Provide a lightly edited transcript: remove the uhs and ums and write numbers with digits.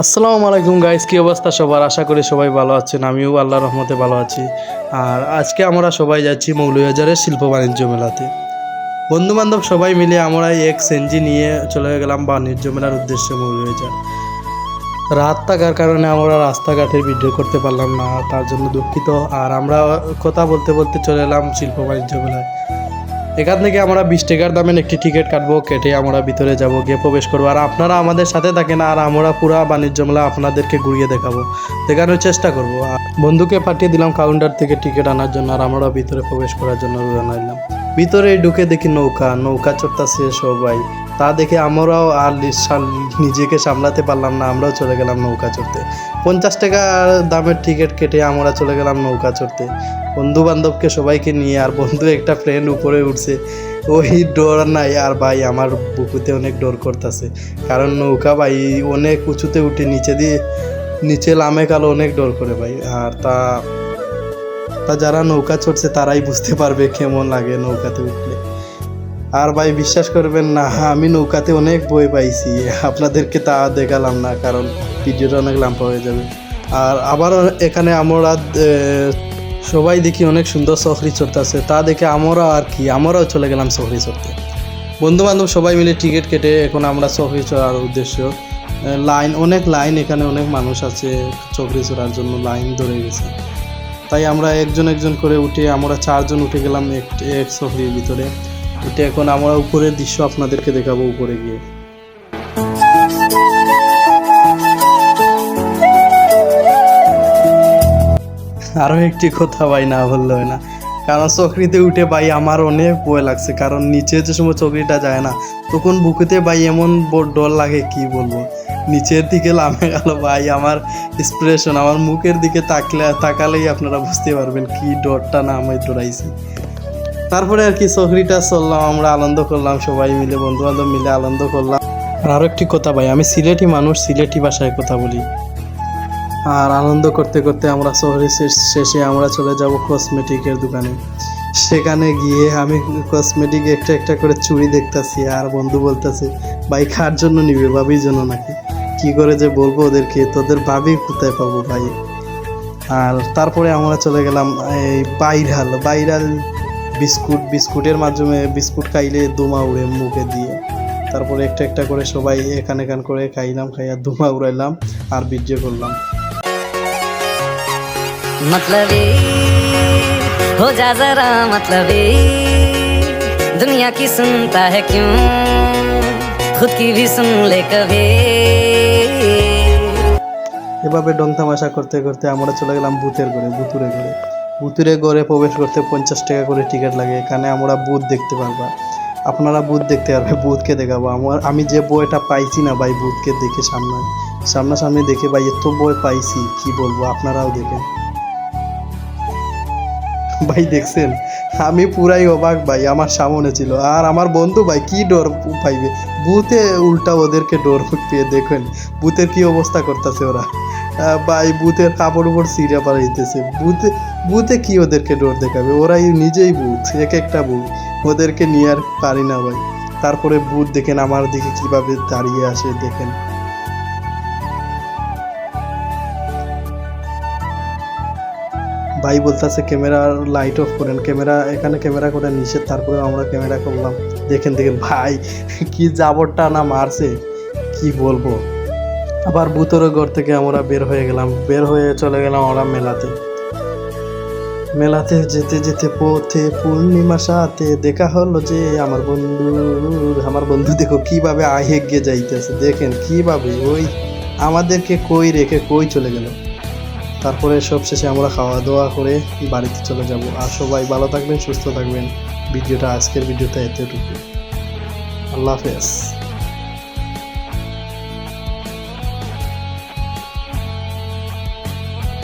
আসসালামু আলাইকুম গাইস, কি অবস্থা সবার? আশা করি সবাই ভালো আছেন। আমিও আল্লাহর রহমতে ভালো আছি। আর আজকে আমরা সবাই যাচ্ছি মৌলভীবাজারের শিল্প বাণিজ্য মেলাতে। বন্ধু বান্ধব সবাই মিলে আমরা এক সেনজি নিয়ে চলে গেলাম বাণিজ্য মেলার উদ্দেশ্যে মৌলভীবাজার। রাত থাকার কারণে আমরা রাস্তাঘাটের ভিডিও করতে পারলাম না, তার জন্য দুঃখিত। আর আমরা কথা বলতে বলতে চলে এলাম শিল্প বাণিজ্য মেলায়। এখান থেকে আমরা 20 টাকার দামের একটি টিকিট কাটবো, কেটে আমরা ভিতরে যাব, গিয়ে প্রবেশ করবো। আর আপনারা আমাদের সাথে থাকেন, আর আমরা পুরা বাণিজ্য মেলা আপনাদেরকে ঘুরিয়ে দেখানোর চেষ্টা করব। আর বন্ধুকে পাঠিয়ে দিলাম কাউন্টার থেকে টিকিট আনার জন্য, আর আমরা ভিতরে প্রবেশ করার জন্য রওনা দিলাম। ভিতরে ঢুকে দেখি নৌকা চড়তেছে সবাই। তা দেখে আমরাও আর নিজেকে সামলাতে পারলাম না, আমরাও চলে গেলাম নৌকা চড়তে। 50 টাকা দামের টিকিট কেটে আমরা চলে গেলাম নৌকা চড়তে বন্ধু বান্ধবকে সবাইকে নিয়ে। আর বন্ধু একটা ফ্রেন্ড উপরে উঠছে, ওই ডর নাই। আর ভাই আমার বুকুতে অনেক ডর করতেছে, কারণ নৌকা ভাই অনেক উঁচুতে উঠে নিচে লামে কালো অনেক ডর করে ভাই। আর তা যারা নৌকা চড়ছে তারাই বুঝতে পারবে কেমন লাগে নৌকাতে উঠলে। আর ভাই বিশ্বাস করবেন না, আমি নৌকাতে অনেক ভয় পাইছি, আপনাদেরকে তা দেখালাম না কারণ ভিডিওটা অনেক লম্বা হয়ে যাবে। আর আবার এখানে আমরা সবাই দেখি অনেক সুন্দর সফরি চড়তেছে, তা দেখে আমরাও চলে গেলাম সফরি চড়তে। বন্ধু বান্ধব সবাই মিলে টিকিট কেটে এখন আমরা সফরি চড়ার উদ্দেশ্য। অনেক লাইন, এখানে অনেক মানুষ আছে সফরি চড়ার জন্য, লাইন ধরে গেছে। তাই আমরা একজন করে উঠে আমরা 4 জন উঠে গেলাম এক সফরির ভিতরে উঠে। এখন আমরা উপরের দৃশ্য আপনাদেরকে দেখাবো উপরে গিয়ে। আরও একটি কথা ভাই না বললে হয় না, কারণ চকরিতে উঠে ভাই আমার অনেক ভয় লাগছে, কারণ নিচে যে সময় চকরিটা যায় না তখন বুকুতে ভাই এমন ডর লাগে কি বলবো। নিচের দিকে লামে গেল ভাই, আমার এক্সপ্রেশন আমার মুখের দিকে তাকালেই আপনারা বুঝতে পারবেন কি ডরটা না আমি ডরাইছি। তারপরে আর কি চকরিটা চললাম, আমরা আনন্দ করলাম সবাই মিলে, বন্ধু বান্ধব মিলে আনন্দ করলাম। আর আরও একটি কথা ভাই, আমি সিলেটি মানুষ, সিলেটি ভাষায় কথা বলি। আর আনন্দ করতে করতে আমরা শহরে শেষে আমরা চলে যাব কসমেটিকের দোকানে। সেখানে গিয়ে আমি কসমেটিক একটা করে চুড়ি দেখতেছি, আর বন্ধু বলতেছে ভাই কার জন্য নিবে, ভাবির জন্য নাকি? কি করে যে বলবো ওদেরকে, তোদের ভাবি কোথায় পাবো ভাই। আর তারপরে আমরা চলে গেলাম এই বাইরাল বিস্কুটের মাধ্যমে বিস্কুট খাইলে ধোঁয়া উড়ে মুখে দিয়ে। তারপরে একটা করে সবাই এখান করে খাইয়া ধোঁয়া উড়াইলাম আর ভিডিও করলাম। मतलबी हो जा जरा मतलबी, दुनिया की सुनता है क्यों, खुद की भी सुन ले कभी। এভাবে ডং তামাশা করতে করতে আমরা চলে গেলাম ভূতুরে ঘরে প্রবেশ করতে 50 টাকা করে টিকিট লাগে। এখানে আমরা ভূত দেখতে পারবা, আপনারা ভূত দেখতে পারবে, ভূতকে দেখাবো। আমি যে বইটা পাইছি না ভাই, ভূতকে দেখে সামনাসামনি দেখে ভাই এত বই পাইছি কি বলবো, আপনারাও দেখেন ভাই। দেখছেন আমি পুরাই অবাক ভাই, আমার সামনে ছিল। আর আমার বন্ধু ভাই কি ডর পাইবে, ভূতে উল্টা ওদেরকে ডর পেয়ে দেখেন ভূতের কি অবস্থা করতেছে ওরা ভাই। ভূতের কাপড় উপর সিরিয়া পাড়াইতেছে, ভূতে কি ওদেরকে ডর দেখাবে, ওরাই নিজেই ভূত, একটা ভূত, ওদেরকে নিয়ে আর পারি না ভাই। তারপরে ভূত দেখেন আমার দিকে কিভাবে দাঁড়িয়ে আসে দেখেন। ভাই বলতেছে ক্যামেরার লাইট অফ করেন, এখানে ক্যামেরা করে নিষেধ। তারপরে আমরা ক্যামেরা করলাম, দেখেন ভাই কি জাবরটা না মারছে কি বলবো। আবার ভূতের ঘর থেকে আমরা বের হয়ে চলে গেলাম আমরা মেলাতে যেতে পথে পূর্ণিমা সাথে দেখা হলো যে আমার বন্ধু দেখো কিভাবে এগিয়ে যাইতেছে, দেখেন কিভাবে ওই আমাদেরকে কই রেখে কই চলে গেল। তারপরে সব শেষে আমরা খাওয়া দাওয়া করে বাড়িতে চলে যাব। আর সবাই ভালো থাকবেন, সুস্থ থাকবেন। আজকের ভিডিওটা এতটুকু। আল্লাহ হাফেজ।